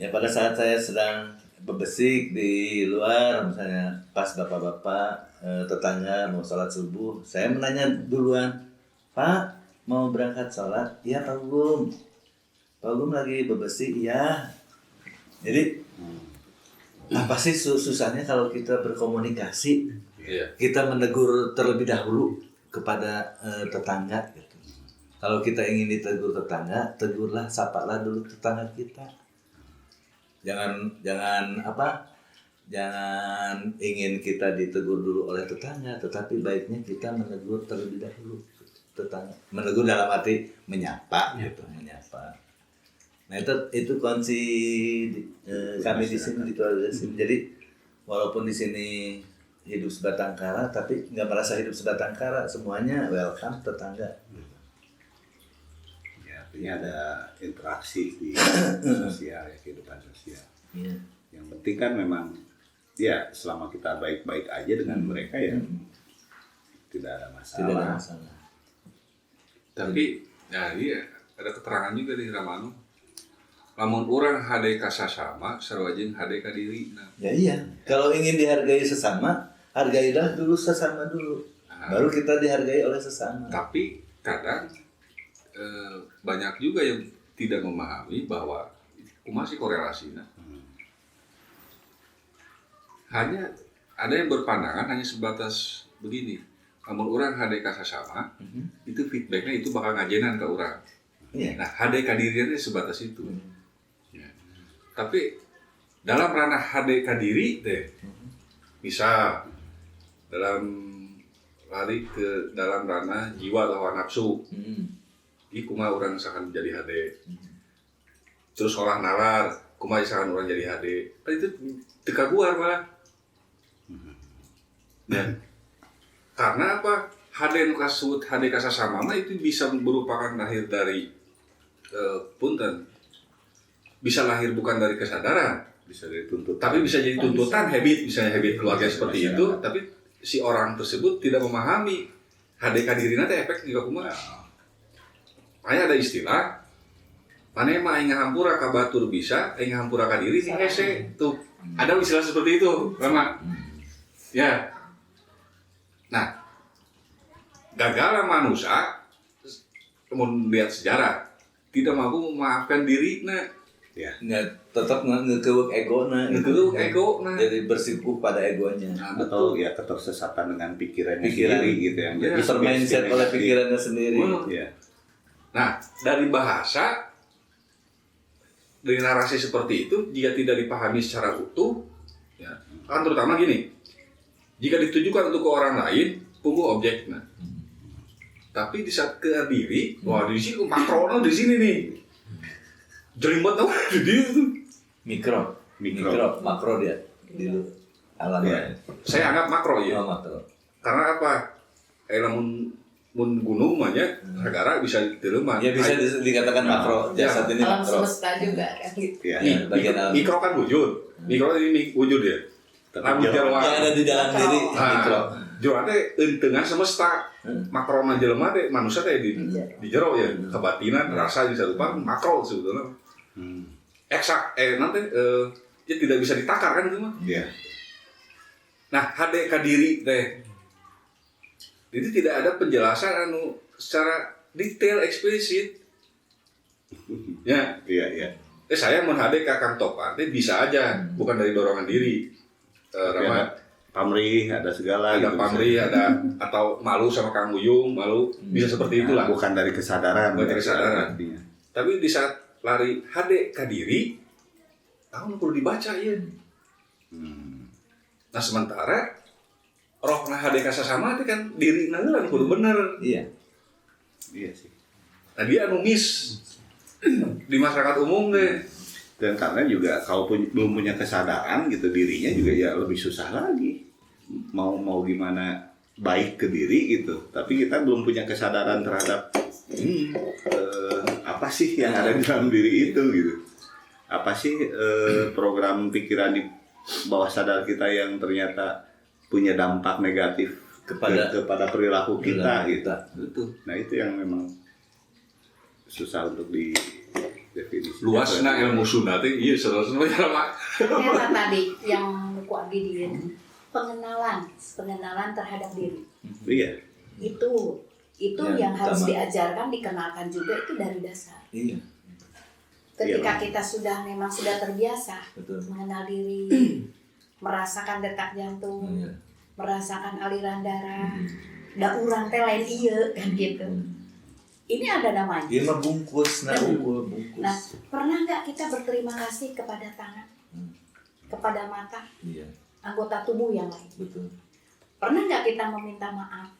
Ya pada saat saya sedang berbesik di luar, misalnya pas bapak-bapak tetangga mau sholat subuh, saya menanya duluan, Pak mau berangkat sholat? Iya Pak Gum. Pak Gum lagi berbesik, iya. Jadi apa sih susahnya kalau kita berkomunikasi? Kita menegur terlebih dahulu kepada tetangga. Gitu. Kalau kita ingin ditegur tetangga, tegurlah, sapalah dulu tetangga kita. Jangan ingin kita ditegur dulu oleh tetangga, tetapi baiknya kita menegur terlebih dahulu tetangga. Menegur dalam arti menyapa, gitu, menyapa. Nah itu kunci kami di sini di keluarga sini. Jadi walaupun di sini hidup sebatang kara, tapi nggak merasa hidup sebatang kara, semuanya welcome tetangga. Artinya ada interaksi di sosial, ya, kehidupan sosial. Yeah. Yang penting kan memang ya selama kita baik-baik aja dengan mereka ya tidak ada masalah. Tidak ada masalah. Tapi ya ini ada keterangan juga di Ramanu. Lamun orang hade ka sasama sarua jeung hade ka diri. Ya iya. Kalau ingin dihargai sesama, hargailah dulu sesama dulu. Baru kita dihargai oleh sesama. Tapi kadang banyak juga yang tidak memahami bahwa masih korelasinya. Hanya ada yang berpandangan hanya sebatas begini. Namun orang hade ka sasama, itu feedbacknya itu bakal ngajenan ke orang. Iya. Nah, hade ka dirinya sebatas itu. Ya. Tapi dalam ranah hade ka diri teh, bisa dalam lari ke dalam ranah jiwa atau nafsu. Ih kumaha orang misalkan jadi HD. Terus orang nalar, kumaha misalkan orang jadi HD. Kan itu teka guar malah. Dan karena apa? HD nu kasut, HD kasasama mah itu bisa merupakan lahir dari punten. Bisa lahir bukan dari kesadaran, Bisa dari tuntutan. tapi bisa jadi tuntutan habit, misalnya habit keluarga seperti itu, tapi si orang tersebut tidak memahami HD kadirina teh efek juga kumaha. Makanya ada istilah, mana mah aing ngahampura ka batur bisa, aing ngahampura ka diri sing hese. Tuh, ada istilah seperti itu, Rama. Ya. Nah, gagalnya manusia, kemudian lihat sejarah, tidak mampu memaafkan diri, Ya. Ya, tetap ngekewek egona. Ngekewek ego, Jadi bersikukuh pada egonya. Atau ya ketersesatan dengan pikirannya sendiri gitu yang jadi Termindset oleh pikirannya sendiri. Ya. Nah, dari bahasa, dari narasi seperti itu, jika tidak dipahami secara utuh, ya, kan terutama gini, jika ditujukan untuk ke orang lain, punggu objek. Nah, tapi di saat ke diri, wah di sini makrono di sini nih, jelimet tuh di itu. Mikro, makro dia di alamnya. Saya anggap makro ya, Oh, makro. karena apa? Mun gunung banyak negara bisa diterima. Ya bisa dikatakan makro. Jasad ini alam makro. semesta juga kan gitu. Ya. Bagian alam. Mikro kan wujud, mikro ini wujud ya. Tapi Yang ada di dalam diri mikro. Jero teh tengah semesta. Makro mah jelema teh manusia teh di jero ya, kebatinan, rasa bisa rupa makro sebetulnya. Eksak nanti ya tidak bisa ditakar kan itu mah. Iya. Nah, hade ka diri teh itu tidak ada penjelasan secara detail eksplisit. Ya, Iya. saya menghade ka Kang Topan teh bisa aja, bukan dari dorongan diri. Ada pamrih, ada segala Ada gitu. pamrih, ada atau malu sama Kang Uyung, malu bisa seperti itulah. Bukan dari kesadaran. Bukan dari kesadaran. Artinya. Tapi di saat lari hade ka diri, tahun perlu dibaca ya. Nah sementara roh nah hade ka sasama itu kan diri nangelan kudu bener. Iya. Iya sih. Nah dia anu miss di masyarakat umum deh. Dan karena juga kalau belum punya kesadaran gitu dirinya juga ya lebih susah lagi. Mau gimana baik ke diri gitu. Tapi kita belum punya kesadaran terhadap apa sih yang ada di dalam diri itu gitu. Apa sih program pikiran di bawah sadar kita yang ternyata punya dampak negatif kepada perilaku kita gitu. Betul. Nah itu yang memang susah untuk definisi. Luasna ilmu Sunda teh ieu seterusna mah. Ternyata tadi yang ku abdi dieun pengenalan terhadap diri. Iya. Itu yang harus utama. diajarkan, dikenalkan juga itu dari dasar. Iya, Ketika kita memang sudah terbiasa betul. mengenal diri, merasakan detak jantung, Iya. merasakan aliran darah, da urang teh lain ieu kan gitu. Ini ada namanya. Iya mah bungkus, bungkus. Nah, pernah nggak kita berterima kasih kepada tangan, kepada mata, Iya, anggota tubuh yang lain? betul. Pernah nggak kita meminta maaf?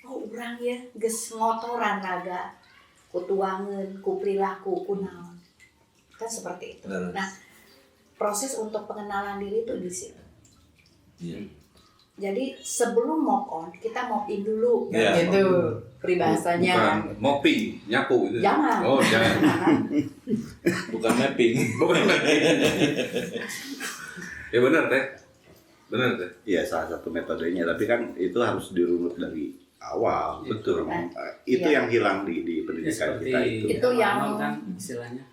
Oh, urang ya, geus ngotoran raga, ku tuangeun, ku perilaku, ku naon. Kan seperti itu. Benar. Nah, proses untuk pengenalan diri itu di situ. Iya. Jadi sebelum move on, kita move in dulu, kan Iya, gitu peribahasanya. Bukan mopping, nyapu gitu. Jangan. Oh, jangan. Bukan mapping. Bukan. Ya benar teh. Benar teh. Iya, salah satu metodenya, tapi kan itu harus dirunut dari awal. Betul. Itu Iya. yang hilang di pendidikan kita itu. Itu yang- kan istilahnya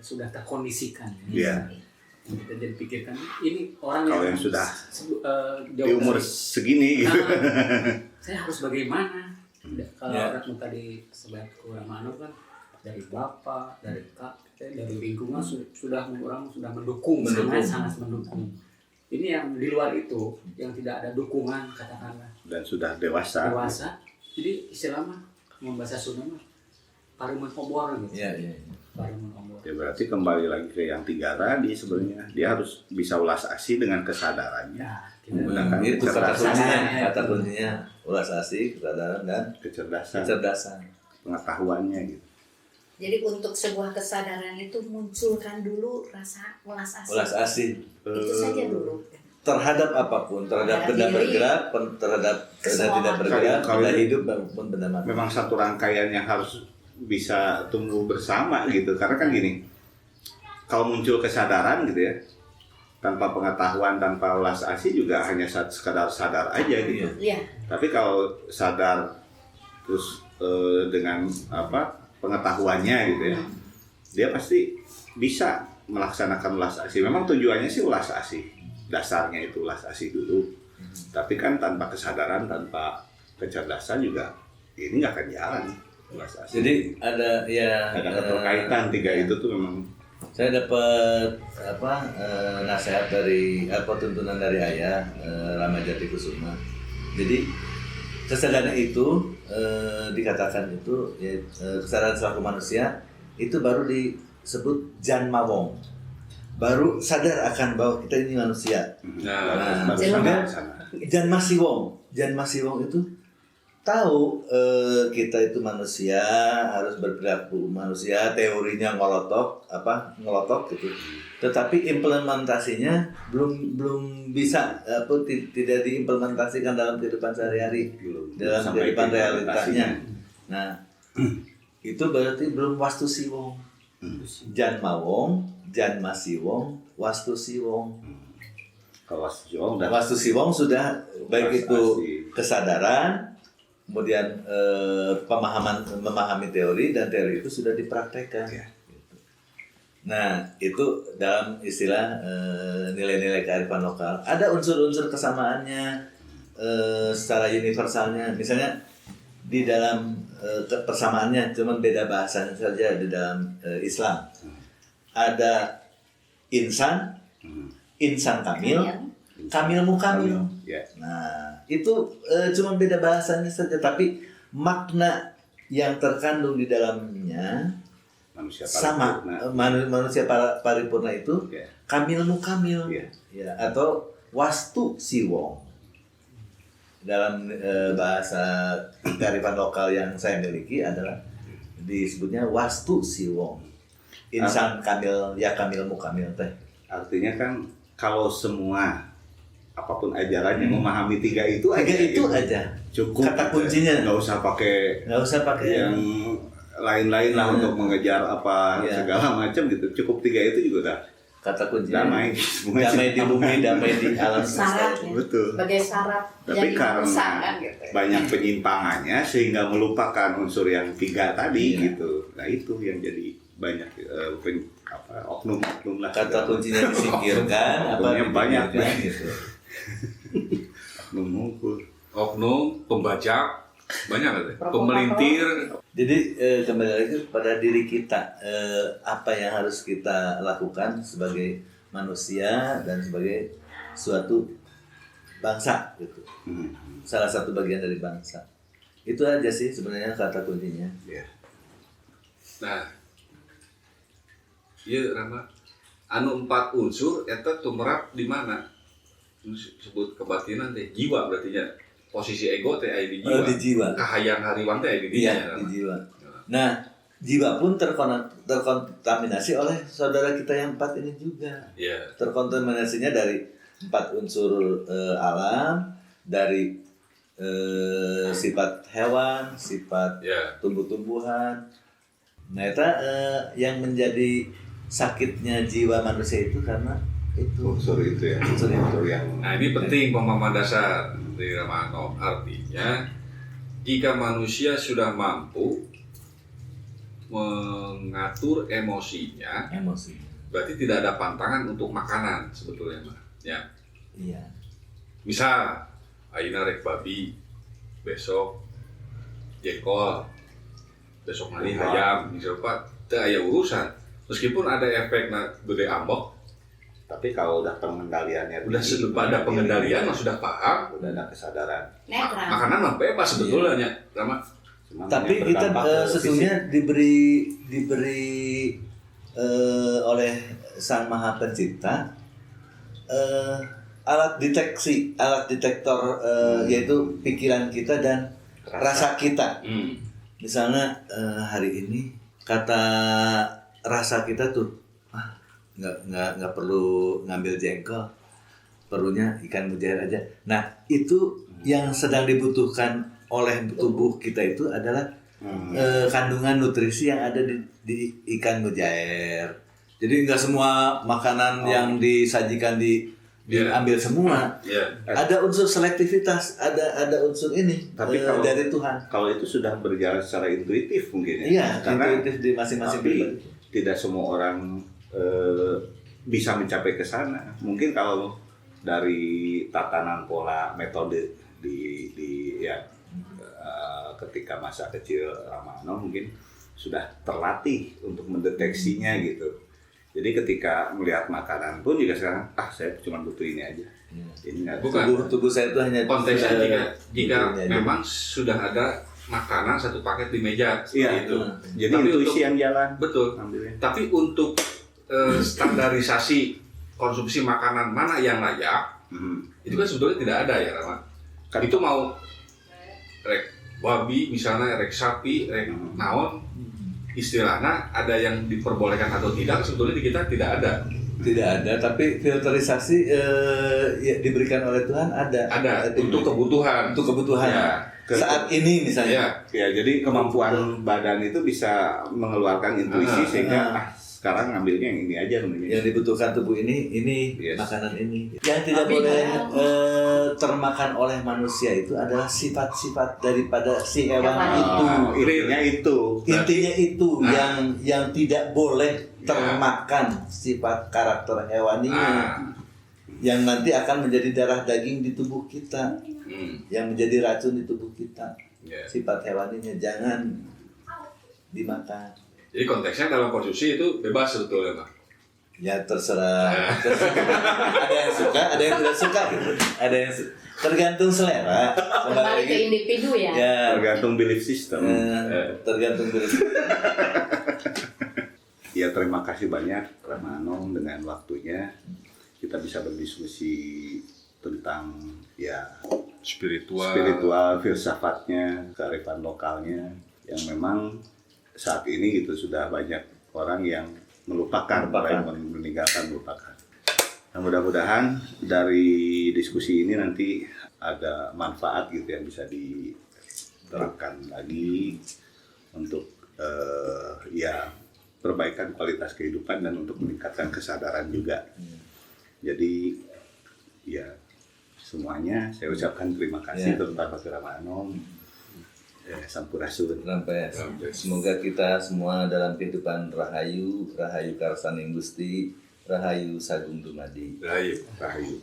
sudah terkondisikan. Iya. Kita jadi pikirkan ini orang Kalau yang sudah jauh di umur dari- segini gitu. saya harus bagaimana? Kalau Ya. orang tadi sebat kurang anu kan dari bapak, dari kakek, dari lingkungan sudah orang sudah mendukung. Sangat mendukung. Ini yang di luar itu yang tidak ada dukungan katakanlah Dan sudah dewasa. jadi istilahnya membahasa Sunda mah paremun obor gitu. Iya, iya. Paremun obor. Ya berarti kembali lagi ke yang tiga tadi sebenarnya dia harus bisa ulas asih dengan kesadarannya, Ya, kita Menggunakan Itu kata kecerdasan. kuncinya, ulas asih, kesadaran dan kecerdasan, kecerdasan. pengetahuannya gitu. Jadi untuk sebuah kesadaran itu munculkan dulu rasa ulas asih. Ulas asih Itu saja dulu. terhadap apapun, terhadap Terhadap benda diri, bergerak, terhadap benda kesemuanya. tidak bergerak, Kalau- benda hidup maupun benda mati. Memang satu rangkaian yang harus bisa tumbuh bersama gitu, karena kan gini, kalau muncul kesadaran gitu ya, tanpa pengetahuan, tanpa ulas asih juga hanya sekadar sadar aja gitu. Iya. Tapi kalau sadar terus dengan pengetahuannya gitu ya, dia pasti bisa melaksanakan ulas asih. Memang tujuannya sih ulas asih, dasarnya itu ulas asih dulu. Tapi kan tanpa kesadaran, tanpa kecerdasan juga ini nggak akan jalan ulas asih. Jadi ada ada keterkaitan tiga itu tuh memang. Saya dapat nasihat dari tuntunan dari ayah Ramajati Kusuma. Jadi kesadaran itu dikatakan itu kesadaran selaku manusia itu baru disebut Janma Wong. Baru sadar akan bahwa kita ini manusia. Nah, Jelema. Janma Siwong. Janma Siwong itu tahu kita itu manusia, harus berperilaku manusia, teorinya ngelotok gitu. Tetapi implementasinya belum bisa tidak diimplementasikan dalam kehidupan sehari-hari, dalam Sampai kehidupan implementasinya. realitanya. Nah, itu berarti belum wastu siwong. Janma Wong, Janma Siwong, wastu siwong. Kalau Siwong udah Wastu siwong sudah baik itu asih. kesadaran, kemudian memahami teori, dan teori itu sudah dipraktekkan. Ya. Gitu. Nah, itu dalam istilah nilai-nilai kearifan lokal. Ada unsur-unsur kesamaannya secara universalnya. Misalnya di dalam persamaannya, cuma beda bahasanya saja di dalam Islam. Ada insan, insan kamil, kamil mukamil. Ya. Nah, itu cuma beda bahasanya saja, tapi makna yang terkandung di dalamnya Manusia sama. paripurna. Manusia paripurna itu Ya. kamil mukamil, Ya. ya, atau wastu siwong. Dalam bahasa kearifan lokal yang saya miliki adalah disebutnya wastu siwong. Insan kamil, ya kamil mukamil teh. Artinya kan kalau semua apapun ajarannya memahami tiga itu aja. Tiga itu gitu. aja. Cukup. Kata gitu. kuncinya. Nggak usah pakai Nggak usah pakai yang lain-lain lah untuk mengejar apa Iya. segala macam gitu. Cukup tiga itu juga udah kata kuncinya. damai. Damai di bumi, damai di alam Syarat semesta. ya. Betul. Sebagai syarat Tapi jadi karena manusia kan gitu. banyak penyimpangannya sehingga melupakan unsur yang tiga tadi Iya. gitu. Nah itu yang jadi banyak oknum-oknum lah. Kata kuncinya disingkirkan, apa Oknumnya banyak dipikirkan gitu. oknum mungkur. Oknum, pembajak, banyak kan? Pemelintir. Jadi kembali lagi pada diri kita, apa yang harus kita lakukan sebagai manusia dan sebagai suatu bangsa gitu. Salah satu bagian dari bangsa. Itu aja sih sebenarnya kata kuncinya. Ya. Nah, iya Rama, anu 4 unsur eta tumerap di mana? Sebut kebatinan teh jiwa berarti nya. Posisi ego teh aya di jiwa. Oh, di jiwa. Kahayang hariwan teh aya di dinya. Iya, di jiwa. Nah, jiwa pun terkontaminasi oleh saudara kita yang 4 ini juga. Iya. Terkontaminasinya dari 4 unsur alam, dari sifat hewan, sifat Ya. tumbuh-tumbuhan. Nah, itu yang menjadi sakitnya jiwa manusia itu karena itu Unsur itu ya. Unsur itu. Unsur yang Nah, ini penting pemahaman dasar dari Ramano. Artinya, jika manusia sudah mampu mengatur emosinya, emosi. berarti tidak ada pantangan untuk makanan sebetulnya, Mbak. Ya. Iya. Misal, ayeuna rek babi, besok jengkol, besok nanti ayam, misalnya teu aya urusan. Meskipun ada efek gede ambok, tapi kalau udah pengendaliannya udah pada pengendalian, sudah paham, udah ada kesadaran. Netral. makanan mah bebas sebetulnya, Rama. Cuman Tapi yang kita berdampak ke sesungguhnya diberi oleh Sang Maha Pencipta alat detektor yaitu pikiran kita dan rasa kita. Misalnya hari ini kata rasa kita tuh nggak perlu ngambil jengkol, perlunya ikan mujair aja. Nah itu yang sedang dibutuhkan oleh tubuh kita itu adalah kandungan nutrisi yang ada di ikan mujair. Jadi nggak semua makanan yang disajikan diambil semua. Ada unsur selektivitas, ada unsur ini. Tapi kalau dari Tuhan. Kalau itu sudah berjalan secara intuitif mungkin ya. Iya, Karena intuitif di masing-masing tapi pribadi. tidak semua orang bisa mencapai ke sana. Mungkin kalau dari tatanan pola metode ketika masa kecil Ramano mungkin sudah terlatih untuk mendeteksinya gitu. Jadi ketika melihat makanan pun juga sekarang saya cuma butuh ini aja. Ini nggak Bukan. Tubuh saya itu hanya Konteksnya jika ini aja. memang sudah ada makanan satu paket di meja Iya. seperti itu. Jadi Tapi intuisi untuk- yang jalan. Betul. Ambilnya. Tapi untuk standarisasi konsumsi makanan mana yang layak, itu kan sebetulnya tidak ada ya, Rama. Kan- Itu mau rek babi misalnya, rek sapi, rek naon, istilahnya ada yang diperbolehkan atau tidak, sebetulnya di kita tidak ada. Tidak ada, tapi filterisasi diberikan oleh Tuhan ada. Ada untuk kebutuhan. Untuk kebutuhan. Ya. Saat ini misalnya. Ya. Ya, jadi kemampuan badan itu bisa mengeluarkan intuisi sehingga sekarang ngambilnya yang ini aja Yang dibutuhkan tubuh ini Yes. makanan ini. Yang tidak Tapi boleh dalam- termakan oleh manusia itu adalah sifat-sifat daripada si hewan Hewan. itu. intinya itu. Intinya itu Nah. yang tidak boleh termakan sifat karakter hewaninya. Yang nanti akan menjadi darah daging di tubuh kita, yang menjadi racun di tubuh kita. Ya. Sifat hewaninya jangan dimakan. Jadi konteksnya dalam konsumsi itu bebas sebetulnya, Pak. Ya terserah. Ada yang suka, ada yang tidak suka gitu. Ada yang tergantung selera. Kembali ke individu ya. Ya, Tergantung belief system. tergantung dari. Ya, terima kasih banyak Ramano dengan waktunya. Kita bisa berdiskusi tentang ya spiritual, filsafatnya, kearifan lokalnya yang memang saat ini gitu sudah banyak orang yang melupakan. Melupakan. Nah, mudah-mudahan dari diskusi ini nanti ada manfaat gitu yang bisa diterapkan lagi untuk perbaikan kualitas kehidupan dan untuk meningkatkan kesadaran juga. Jadi semuanya saya ucapkan terima kasih terutama ke Ramano. Sampurasun. Sampai semoga kita semua dalam kehidupan rahayu, rahayu karsaning Gusti, rahayu sagung dumadi. Rahayu. Rahayu.